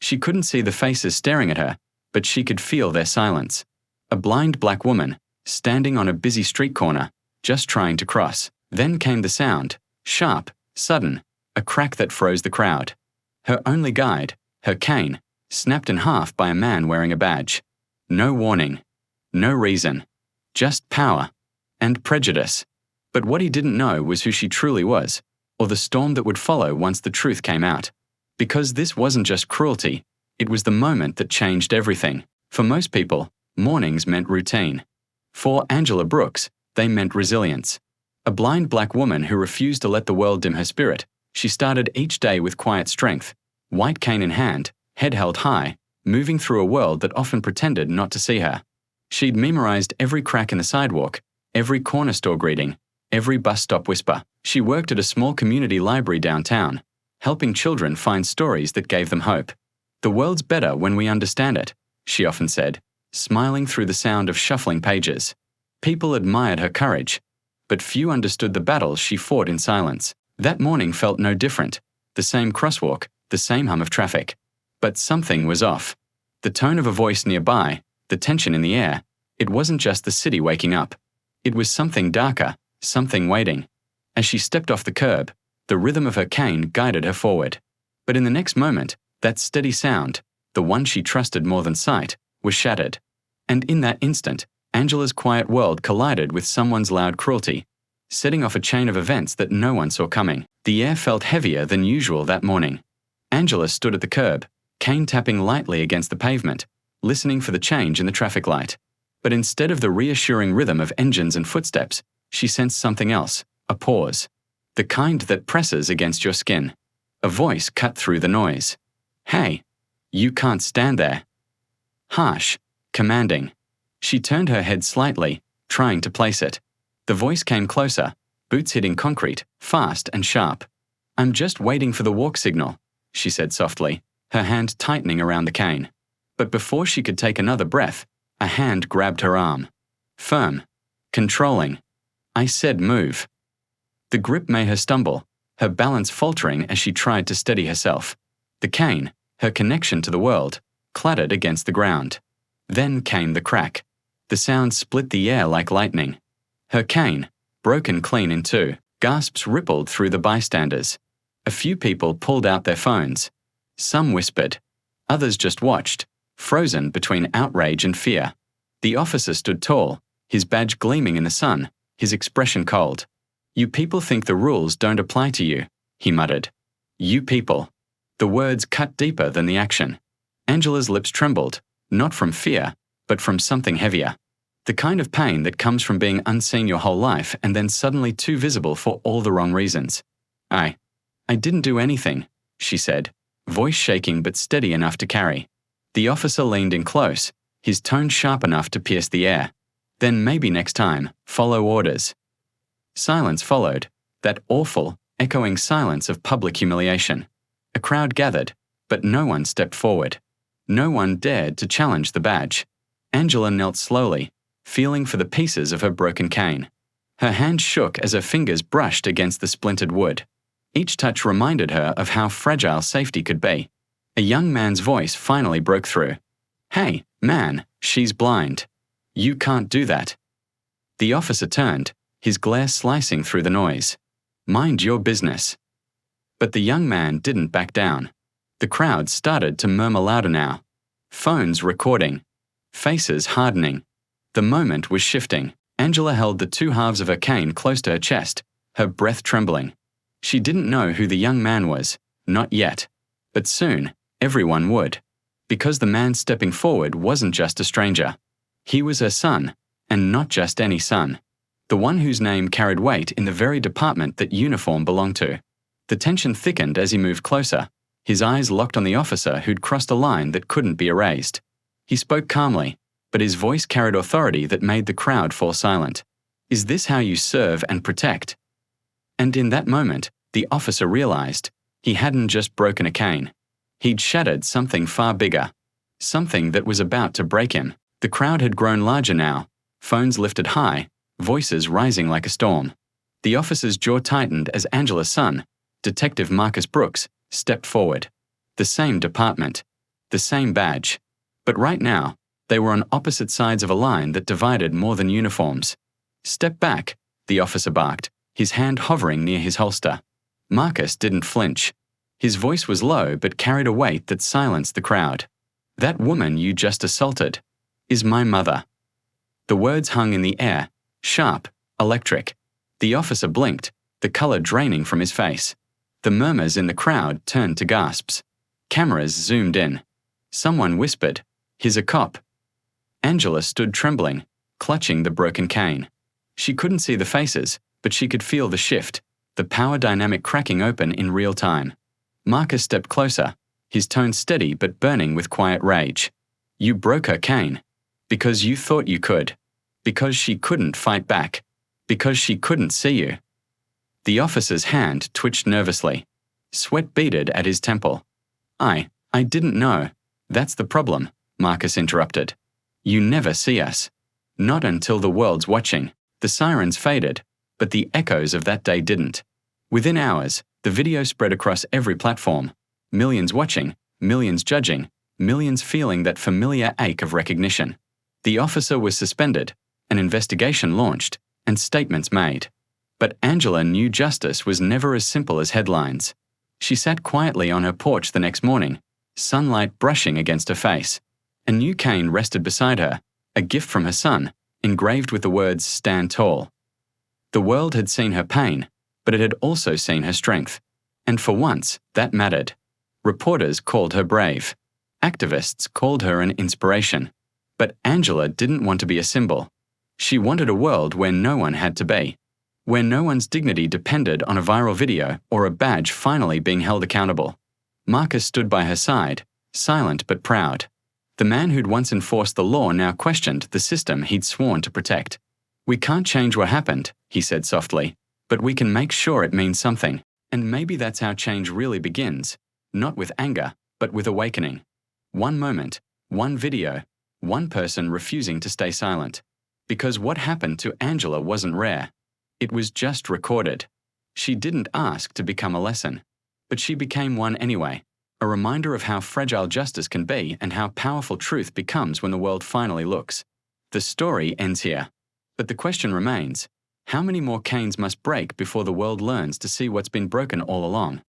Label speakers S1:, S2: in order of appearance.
S1: She couldn't see the faces staring at her, but she could feel their silence. A blind black woman, standing on a busy street corner, just trying to cross. Then came the sound, sharp, sudden, a crack that froze the crowd. Her only guide, her cane, snapped in half by a man wearing a badge. No warning. No reason. Just power. And prejudice. But what he didn't know was who she truly was, or the storm that would follow once the truth came out. Because this wasn't just cruelty, it was the moment that changed everything. For most people, mornings meant routine. For Angela Brooks, they meant resilience. A blind black woman who refused to let the world dim her spirit, she started each day with quiet strength, white cane in hand, head held high, moving through a world that often pretended not to see her. She'd memorized every crack in the sidewalk, every corner store greeting, every bus stop whisper. She worked at a small community library downtown, helping children find stories that gave them hope. "The world's better when we understand it," she often said, smiling through the sound of shuffling pages. People admired her courage, but few understood the battles she fought in silence. That morning felt no different. The same crosswalk, the same hum of traffic. But something was off. The tone of a voice nearby, the tension in the air, it wasn't just the city waking up. It was something darker, something waiting. As she stepped off the curb, the rhythm of her cane guided her forward. But in the next moment, that steady sound, the one she trusted more than sight, was shattered. And in that instant, Angela's quiet world collided with someone's loud cruelty, setting off a chain of events that no one saw coming. The air felt heavier than usual that morning. Angela stood at the curb, cane tapping lightly against the pavement, listening for the change in the traffic light. But instead of the reassuring rhythm of engines and footsteps, she sensed something else, a pause. The kind that presses against your skin. A voice cut through the noise. "Hey, you can't stand there." Harsh, commanding. She turned her head slightly, trying to place it. The voice came closer, boots hitting concrete, fast and sharp. "I'm just waiting for the walk signal," she said softly, her hand tightening around the cane. But before she could take another breath, a hand grabbed her arm. Firm. Controlling. "I said move." The grip made her stumble, her balance faltering as she tried to steady herself. The cane, her connection to the world, clattered against the ground. Then came the crack. The sound split the air like lightning. Her cane, broken clean in two, gasps rippled through the bystanders. A few people pulled out their phones. Some whispered. Others just watched, frozen between outrage and fear. The officer stood tall, his badge gleaming in the sun, his expression cold. "You people think the rules don't apply to you," he muttered. "You people." The words cut deeper than the action. Angela's lips trembled, not from fear, but from something heavier. The kind of pain that comes from being unseen your whole life and then suddenly too visible for all the wrong reasons. I didn't do anything," she said, voice shaking but steady enough to carry. The officer leaned in close, his tone sharp enough to pierce the air. "Then maybe next time, follow orders." Silence followed, that awful, echoing silence of public humiliation. A crowd gathered, but no one stepped forward. No one dared to challenge the badge. Angela knelt slowly, feeling for the pieces of her broken cane. Her hand shook as her fingers brushed against the splintered wood. Each touch reminded her of how fragile safety could be. A young man's voice finally broke through. "Hey, man, she's blind. You can't do that." The officer turned, his glare slicing through the noise. "Mind your business." But the young man didn't back down. The crowd started to murmur louder now. Phones recording. Faces hardening. The moment was shifting. Angela held the two halves of her cane close to her chest, her breath trembling. She didn't know who the young man was, not yet. But soon, everyone would. Because the man stepping forward wasn't just a stranger. He was her son, and not just any son. The one whose name carried weight in the very department that uniform belonged to. The tension thickened as he moved closer, his eyes locked on the officer who'd crossed a line that couldn't be erased. He spoke calmly, but his voice carried authority that made the crowd fall silent. "Is this how you serve and protect?" And in that moment, the officer realized he hadn't just broken a cane. He'd shattered something far bigger. Something that was about to break him. The crowd had grown larger now, phones lifted high, voices rising like a storm. The officer's jaw tightened as Angela's son, Detective Marcus Brooks, stepped forward. The same department. the same badge. But right now, they were on opposite sides of a line that divided more than uniforms. "Step back," the officer barked, his hand hovering near his holster. Marcus didn't flinch. His voice was low but carried a weight that silenced the crowd. "That woman you just assaulted is my mother." The words hung in the air, sharp, electric. The officer blinked, the color draining from his face. The murmurs in the crowd turned to gasps. Cameras zoomed in. Someone whispered, "He's a cop." Angela stood trembling, clutching the broken cane. She couldn't see the faces, but she could feel the shift, the power dynamic cracking open in real time. Marcus stepped closer, his tone steady but burning with quiet rage. "You broke her cane. Because you thought you could. Because she couldn't fight back. Because she couldn't see you." The officer's hand twitched nervously. Sweat beaded at his temple. I didn't know. That's the problem," Marcus interrupted. "You never see us. Not until the world's watching." The sirens faded, but the echoes of that day didn't. Within hours, the video spread across every platform. Millions watching, millions judging, millions feeling that familiar ache of recognition. The officer was suspended, an investigation launched, and statements made. But Angela knew justice was never as simple as headlines. She sat quietly on her porch the next morning, sunlight brushing against her face. A new cane rested beside her, a gift from her son, engraved with the words "Stand Tall." The world had seen her pain, but it had also seen her strength. And for once, that mattered. Reporters called her brave. Activists called her an inspiration. But Angela didn't want to be a symbol. She wanted a world where no one had to be, where no one's dignity depended on a viral video or a badge finally being held accountable. Marcus stood by her side, silent but proud. The man who'd once enforced the law now questioned the system he'd sworn to protect. "We can't change what happened," he said softly, "but we can make sure it means something. And maybe that's how change really begins, not with anger, but with awakening. One moment, one video, one person refusing to stay silent." Because what happened to Angela wasn't rare. It was just recorded. She didn't ask to become a lesson, but she became one anyway, a reminder of how fragile justice can be and how powerful truth becomes when the world finally looks. The story ends here, but the question remains, how many more canes must break before the world learns to see what's been broken all along?